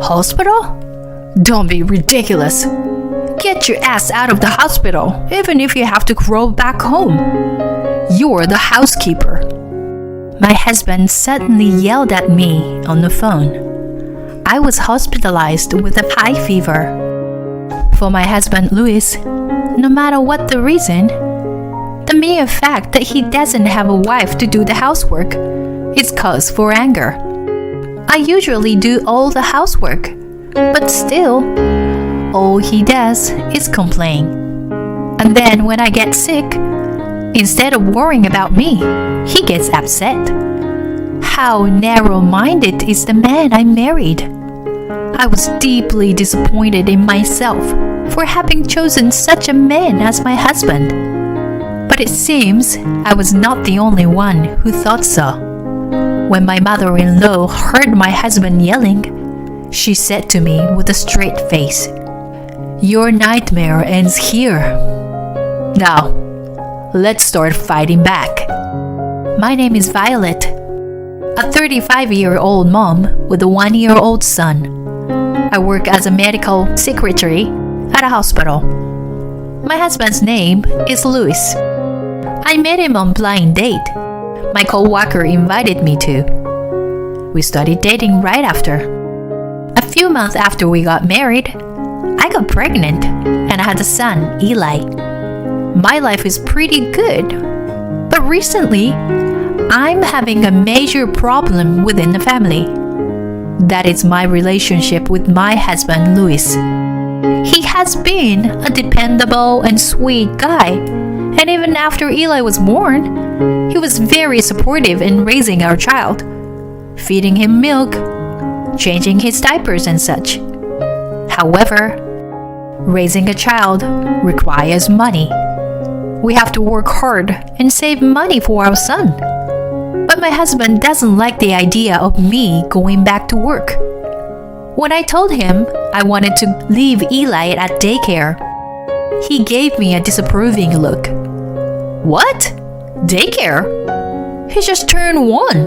hospital? Don't be ridiculous. Get your ass out of the hospital, even if you have to crawl back home. You're the housekeeper. My husband suddenly yelled at me on the phone. I was hospitalized with a high fever. For my husband Louis, no matter what the reason, the mere fact that he doesn't have a wife to do the housework is cause for anger. I usually do all the housework, but still, all he does is complain. And then when I get sick, instead of worrying about me, he gets upset. How narrow-minded is the man I married? I was deeply disappointed in myself for having chosen such a man as my husband. But it seems I was not the only one who thought so. When my mother-in-law heard my husband yelling, she said to me with a straight face, "Your nightmare ends here. Now, let's start fighting back." My name is Violet, a 35-year-old mom with a 1-year-old son. I work as a medical secretary at a hospital. My husband's name is Louis. I met him on blind date. My co-worker invited me to. We started dating right after. A few months after we got married, I got pregnant and I had a son, Eli. My life is pretty good, but recently, I'm having a major problem within the family. That is my relationship with my husband, Louis. He has been a dependable and sweet guy, and even after Eli was born, he was very supportive in raising our child, feeding him milk, changing his diapers and such. However, raising a child requires money. We have to work hard and save money for our son. But my husband doesn't like the idea of me going back to work. When I told him I wanted to leave Eli at daycare, he gave me a disapproving look. "What? Daycare? He just turned 1.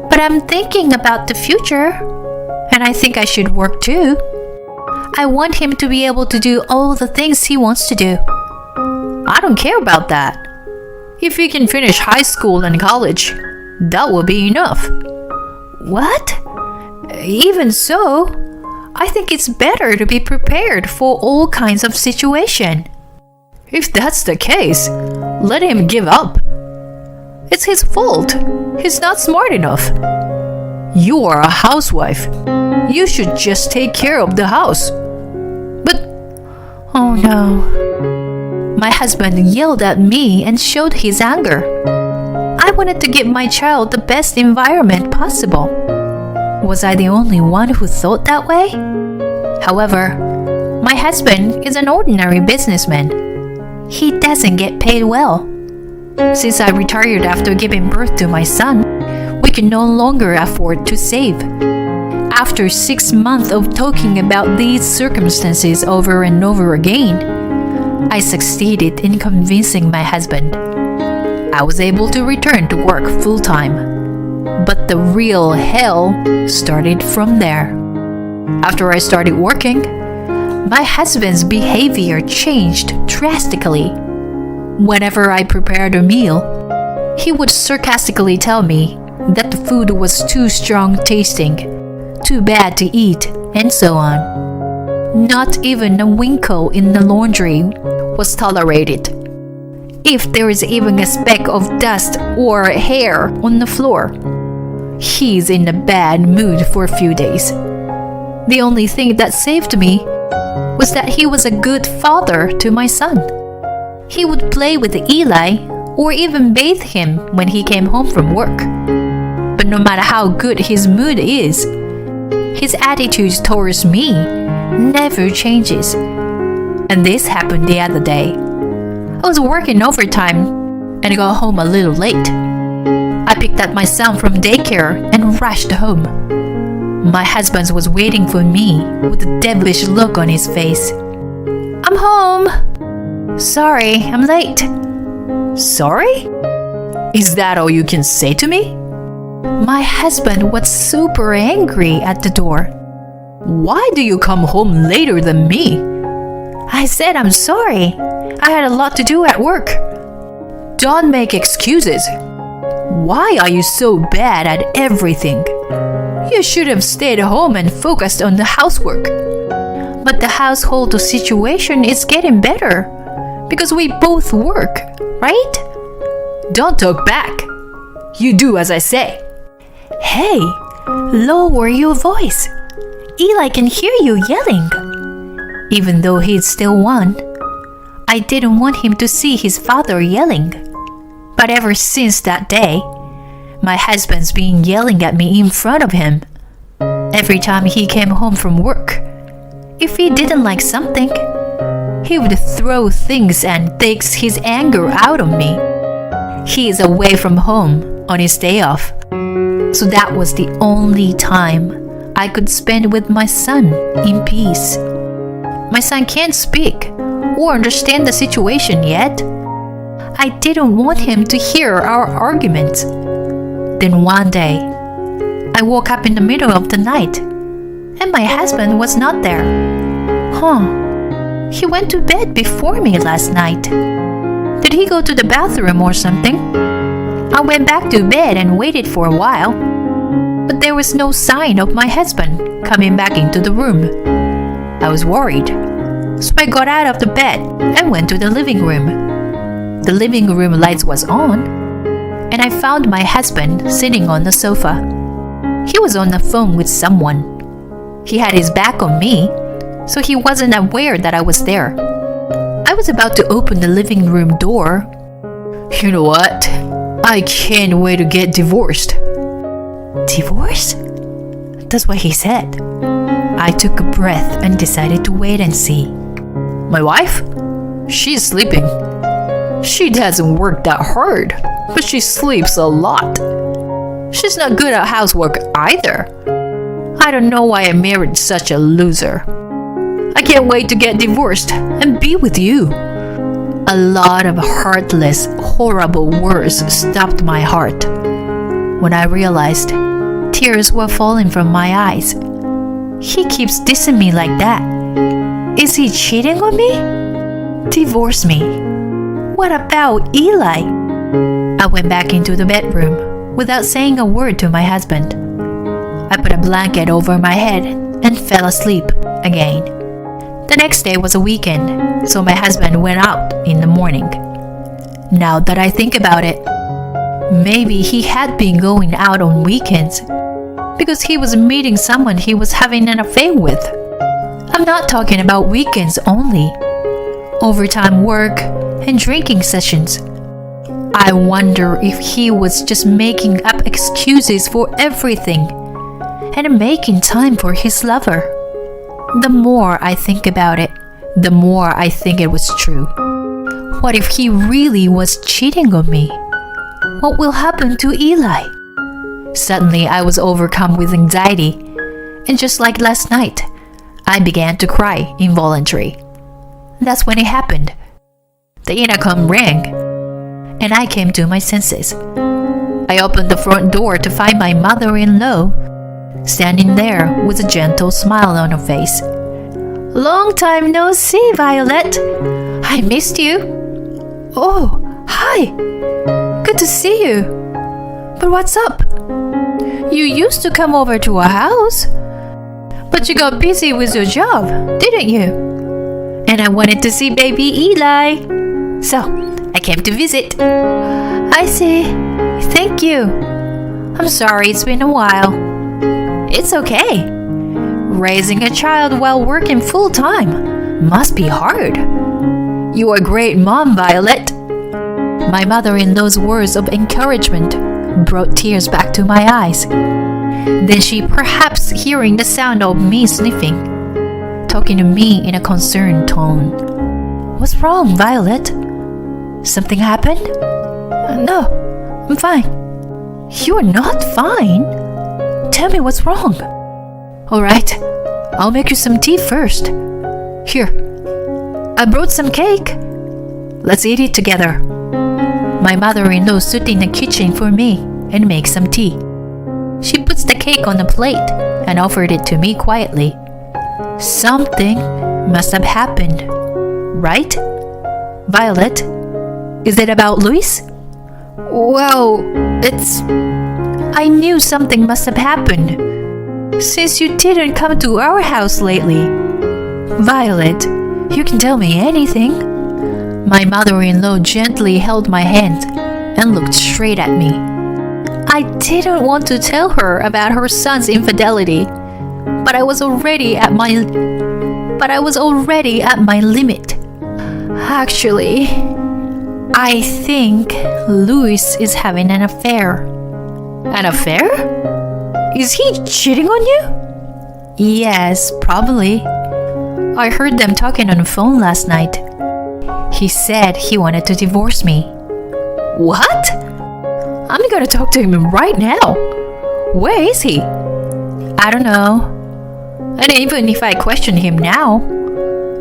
But I'm thinking about the future, and I think I should work too. I want him to be able to do all the things he wants to do." "I don't care about that. If he can finish high school and college, that will be enough." "What? Even so, I think it's better to be prepared for all kinds of situations." "If that's the case, let him give up. It's his fault. He's not smart enough. You are a housewife. You should just take care of the house." "But, oh no." My husband yelled at me and showed his anger. I wanted to give my child the best environment possible. Was I the only one who thought that way? However, my husband is an ordinary businessman. He doesn't get paid well. Since I retired after giving birth to my son, we can no longer afford to save. After 6 months of talking about these circumstances over and over again, I succeeded in convincing my husband. I was able to return to work full-time. But the real hell started from there. After I started working, my husband's behavior changed drastically. Whenever I prepared a meal, he would sarcastically tell me that the food was too strong tasting, too bad to eat, and so on. Not even a winkle in the laundry was tolerated. If there is even a speck of dust or hair on the floor, he's in a bad mood for a few days. The only thing that saved me was that he was a good father to my son. He would play with Eli or even bathe him when he came home from work. But no matter how good his mood is, his attitude towards me never changes. And this happened the other day. I was working overtime and got home a little late. I picked up my son from daycare and rushed home. My husband was waiting for me with a devilish look on his face. "I'm home. Sorry, I'm late." "Sorry? Is that all you can say to me?" My husband was super angry at the door. Why do you come home later than me? I said I'm sorry. I had a lot to do at work. Don't make excuses. Why are you so bad at everything? You should have stayed home and focused on the housework. But the household situation is getting better because we both work, right? Don't talk back. You do as I say. Hey, lower your voice. Eli can hear you yelling. Even though he's still one, I didn't want him to see his father yelling. But ever since that day, my husband's been yelling at me in front of him. Every time he came home from work, if he didn't like something, he would throw things and takes his anger out on me. He is away from home on his day off, so that was the only time I could spend with my son in peace. My son can't speak or understand the situation yet. I didn't want him to hear our arguments. Then one day, I woke up in the middle of the night, and my husband was not there. He went to bed before me last night. Did he go to the bathroom or something? I went back to bed and waited for a while, but there was no sign of my husband coming back into the room. I was worried, so I got out of the bed and went to the living room. The living room lights was on, and I found my husband sitting on the sofa. He was on the phone with someone. He had his back on me, so he wasn't aware that I was there. I was about to open the living room door. You know what? I can't wait to get divorced. Divorce? That's what he said. I took a breath and decided to wait and see. My wife? She's sleeping. She doesn't work that hard, but she sleeps a lot. She's not good at housework either. I don't know why I married such a loser. I can't wait to get divorced and be with you. A lot of heartless, horrible words stopped my heart. When I realized tears were falling from my eyes. He keeps dissing me like that. Is he cheating on me? Divorce me. What about Eli? I went back into the bedroom without saying a word to my husband. I put a blanket over my head and fell asleep again. The next day was a weekend, so my husband went out in the morning. Now that I think about it, maybe he had been going out on weekends because he was meeting someone he was having an affair with. I'm not talking about weekends only. Overtime work and drinking sessions. I wonder if he was just making up excuses for everything and making time for his lover. The more I think about it, the more I think it was true. What if he really was cheating on me? What will happen to Eli? Suddenly, I was overcome with anxiety, and just like last night, I began to cry involuntarily. That's when it happened. The intercom rang, and I came to my senses. I opened the front door to find my mother-in-law standing there with a gentle smile on her face. Long time no see, Violet. I missed you. Oh, hi. Good to see you. But what's up? You used to come over to our house, but you got busy with your job, didn't you? And I wanted to see baby Eli, so I came to visit. I see. Thank you. I'm sorry it's been a while. It's okay. Raising a child while working full-time must be hard. You're a great mom, Violet. My mother-in-law's words of encouragement brought tears back to my eyes. Then she, perhaps hearing the sound of me sniffing, talking to me in a concerned tone. What's wrong, Violet? Something happened? No, I'm fine. You're not fine? Tell me what's wrong. All right, I'll make you some tea first. Here, I brought some cake. Let's eat it together. My mother-in-law stood in the kitchen for me and makes some tea. She puts the cake on a plate and offered it to me quietly. Something must have happened, right? Violet, is it about Louis? Well, I knew something must have happened, since you didn't come to our house lately. Violet, you can tell me anything. My mother-in-law gently held my hand and looked straight at me. I didn't want to tell her about her son's infidelity, but I was already at my limit. Actually, I think Louis is having an affair. An affair? Is he cheating on you? Yes, probably. I heard them talking on the phone last night. He said he wanted to divorce me. What? I'm gonna talk to him right now. Where is he? I don't know. And even if I question him now,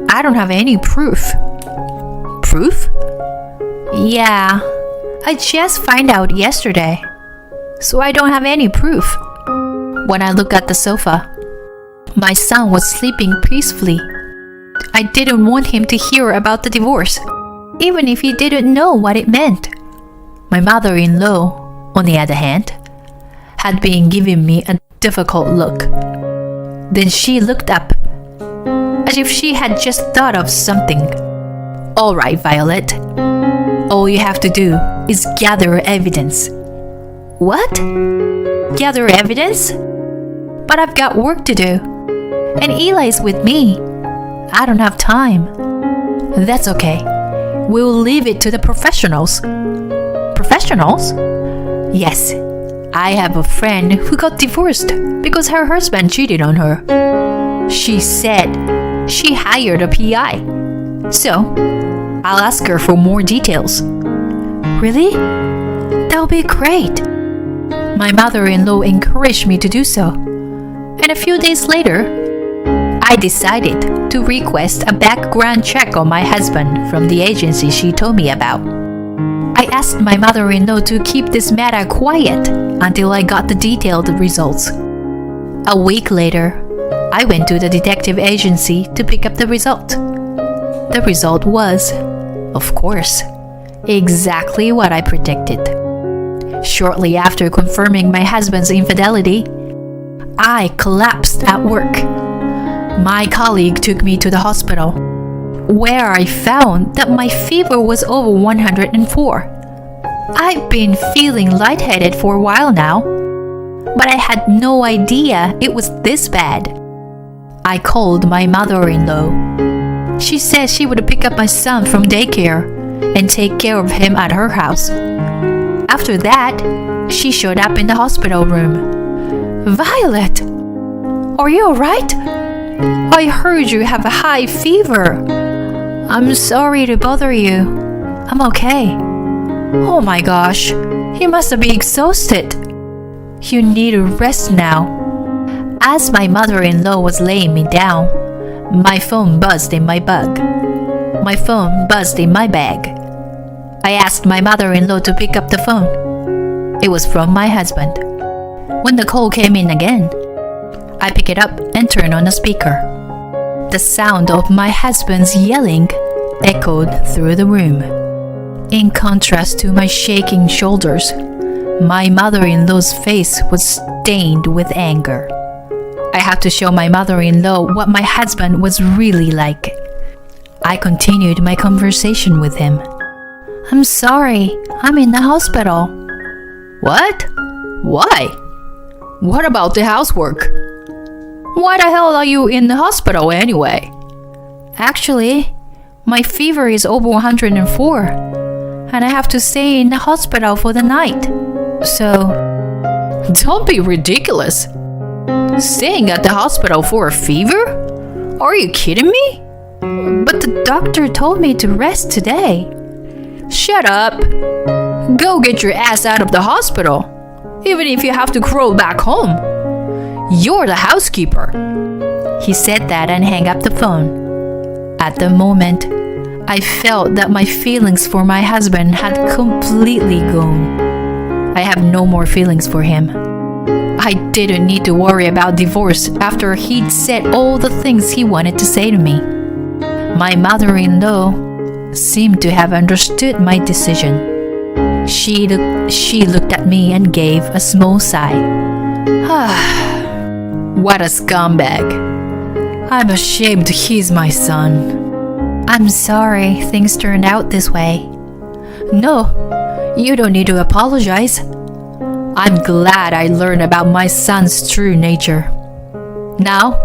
I don't have any proof. Proof? Yeah, I just found out yesterday, so I don't have any proof. When I look at the sofa, my son was sleeping peacefully. I didn't want him to hear about the divorce, even if he didn't know what it meant. My mother-in-law, on the other hand, had been giving me a difficult look. Then she looked up, as if she had just thought of something. All right, Violet. All you have to do is gather evidence. What? Gather evidence? But I've got work to do. And Eli's with me. I don't have time. That's okay. We'll leave it to the professionals. Professionals? Yes. I have a friend who got divorced because her husband cheated on her. She said she hired a PI. So, I'll ask her for more details. Really? That'll be great. My mother-in-law encouraged me to do so. And a few days later, I decided to request a background check on my husband from the agency she told me about. I asked my mother-in-law to keep this matter quiet until I got the detailed results. A week later, I went to the detective agency to pick up the result. The result was, of course, exactly what I predicted. Shortly after confirming my husband's infidelity, I collapsed at work. My colleague took me to the hospital, where I found that my fever was over 104. I've been feeling lightheaded for a while now, but I had no idea it was this bad. I called my mother-in-law. She said she would pick up my son from daycare and take care of him at her house. After that, she showed up in the hospital room. Violet, are you alright? I heard you have a high fever. I'm sorry to bother you. I'm okay. Oh my gosh, you must have been exhausted. You need a rest now. As my mother-in-law was laying me down, my phone buzzed in my bag. I asked my mother-in-law to pick up the phone. It was from my husband. When the call came in again, I picked it up and turned on the speaker. The sound of my husband's yelling echoed through the room. In contrast to my shaking shoulders, my mother-in-law's face was stained with anger. I had to show my mother-in-law what my husband was really like. I continued my conversation with him. I'm sorry, I'm in the hospital. What? Why? What about the housework? Why the hell are you in the hospital anyway? Actually, my fever is over 104, and I have to stay in the hospital for the night. So, don't be ridiculous. Staying at the hospital for a fever? Are you kidding me? But the doctor told me to rest today. Shut up. Go get your ass out of the hospital, even if you have to crawl back home. You're the housekeeper. He said that and hung up the phone. At the moment, I felt that my feelings for my husband had completely gone. I have no more feelings for him. I I didn't need to worry about divorce after he'd said all the things he wanted to say to me. My mother-in-law seemed to have understood my decision. She looked at me and gave a small sigh. What a scumbag. I'm ashamed he's my son. I'm sorry things turned out this way. No, you don't need to apologize. I'm glad I learned about my son's true nature. Now,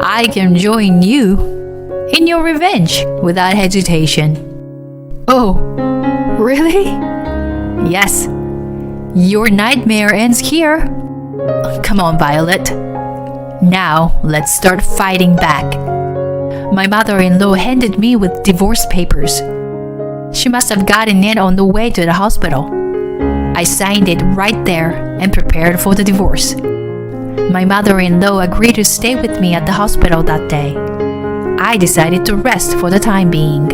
I can join you in your revenge without hesitation. Oh, really? Yes. Your nightmare ends here. Come on, Violet. Now, let's start fighting back. My mother-in-law handed me with divorce papers. She must have gotten it on the way to the hospital. I signed it right there and prepared for the divorce. My mother-in-law agreed to stay with me at the hospital that day. I decided to rest for the time being.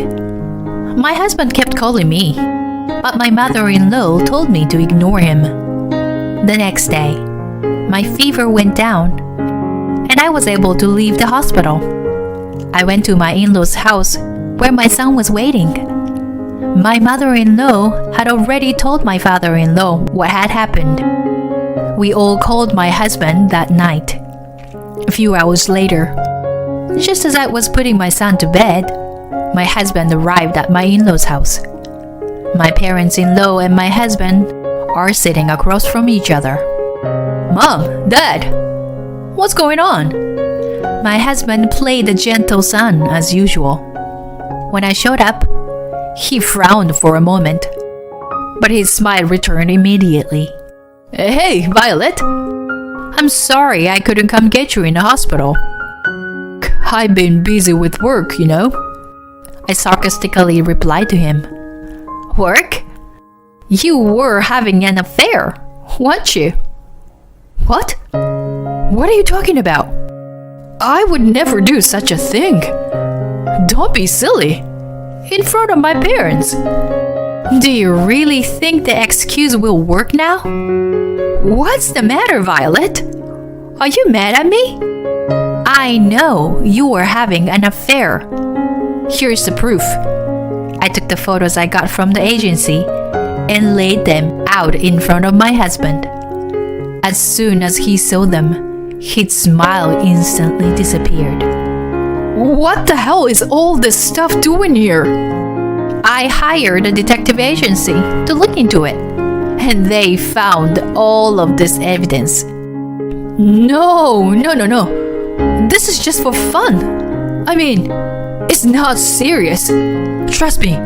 My husband kept calling me, but my mother-in-law told me to ignore him. The next day, my fever went down, and I was able to leave the hospital. I went to my in-laws' house where my son was waiting. My mother-in-law had already told my father-in-law what had happened. We all called my husband that night. A few hours later, just as I was putting my son to bed, my husband arrived at my in-laws' house. My parents-in-law and my husband are sitting across from each other. Mom, Dad, what's going on? My husband played the gentle son as usual. When I showed up, he frowned for a moment, but his smile returned immediately. Hey, Violet. I'm sorry I couldn't come get you in the hospital. I've been busy with work, you know. I sarcastically replied to him. Work? You were having an affair, weren't you? What? What are you talking about? I would never do such a thing. Don't be silly. In front of my parents. Do you really think the excuse will work now? What's the matter, Violet? Are you mad at me? I know you were having an affair. Here's the proof. I took the photos I got from the agency and laid them out in front of my husband. As soon as he saw them, his smile instantly disappeared. What the hell is all this stuff doing here? I hired a detective agency to look into it, and they found all of this evidence. No. This is just for fun. I mean, it's not serious. Trust me.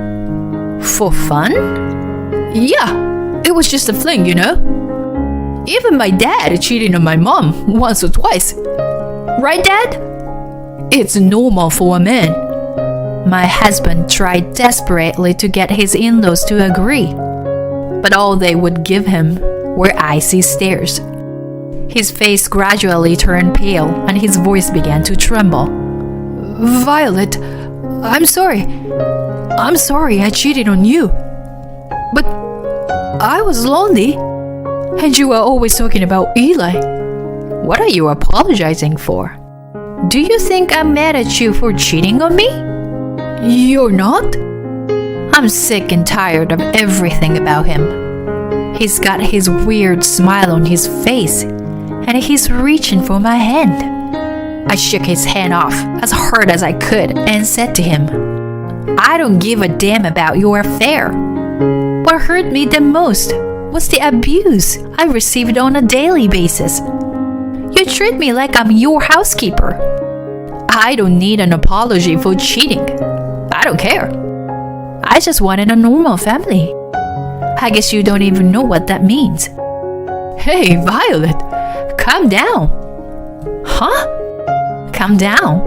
For fun? Yeah, it was just a fling, you know? Even my dad cheated on my mom once or twice. Right, Dad? It's normal for a man. My husband tried desperately to get his in-laws to agree, but all they would give him were icy stares. His face gradually turned pale and his voice began to tremble. Violet, I'm sorry. I'm sorry I cheated on you. But I was lonely, and you were always talking about Eli. What are you apologizing for? Do you think I'm mad at you for cheating on me? You're not? I'm sick and tired of everything about him. He's got his weird smile on his face, and he's reaching for my hand. I shook his hand off as hard as I could and said to him, I don't give a damn about your affair. What hurt me the most was the abuse I received on a daily basis. You treat me like I'm your housekeeper. I don't need an apology for cheating. I don't care. I just wanted a normal family. I guess you don't even know what that means. Hey, Violet, calm down. Huh? Calm down?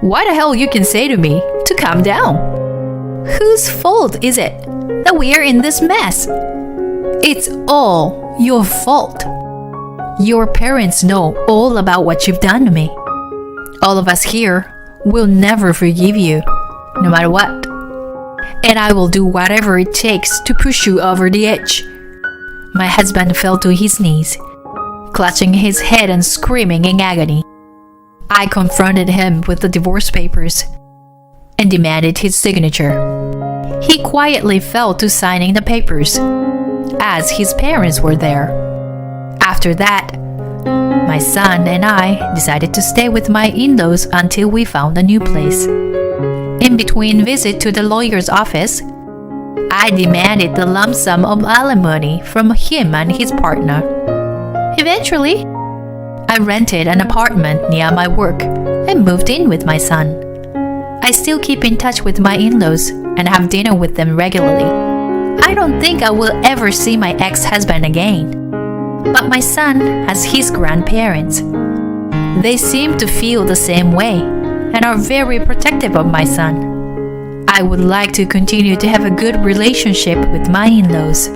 What the hell you can say to me to calm down? Whose fault is it that we're in this mess? It's all your fault. Your parents know all about what you've done to me. All of us here will never forgive you, no matter what. And I will do whatever it takes to push you over the edge. My husband fell to his knees, clutching his head and screaming in agony. I confronted him with the divorce papers and demanded his signature. He quietly fell to signing the papers, as his parents were there. After that, my son and I decided to stay with my in-laws until we found a new place. In between visits to the lawyer's office, I demanded the lump sum of alimony from him and his partner. Eventually, I rented an apartment near my work and moved in with my son. I still keep in touch with my in-laws and have dinner with them regularly. I don't think I will ever see my ex-husband again. But my son has his grandparents. They seem to feel the same way and are very protective of my son. I would like to continue to have a good relationship with my in-laws.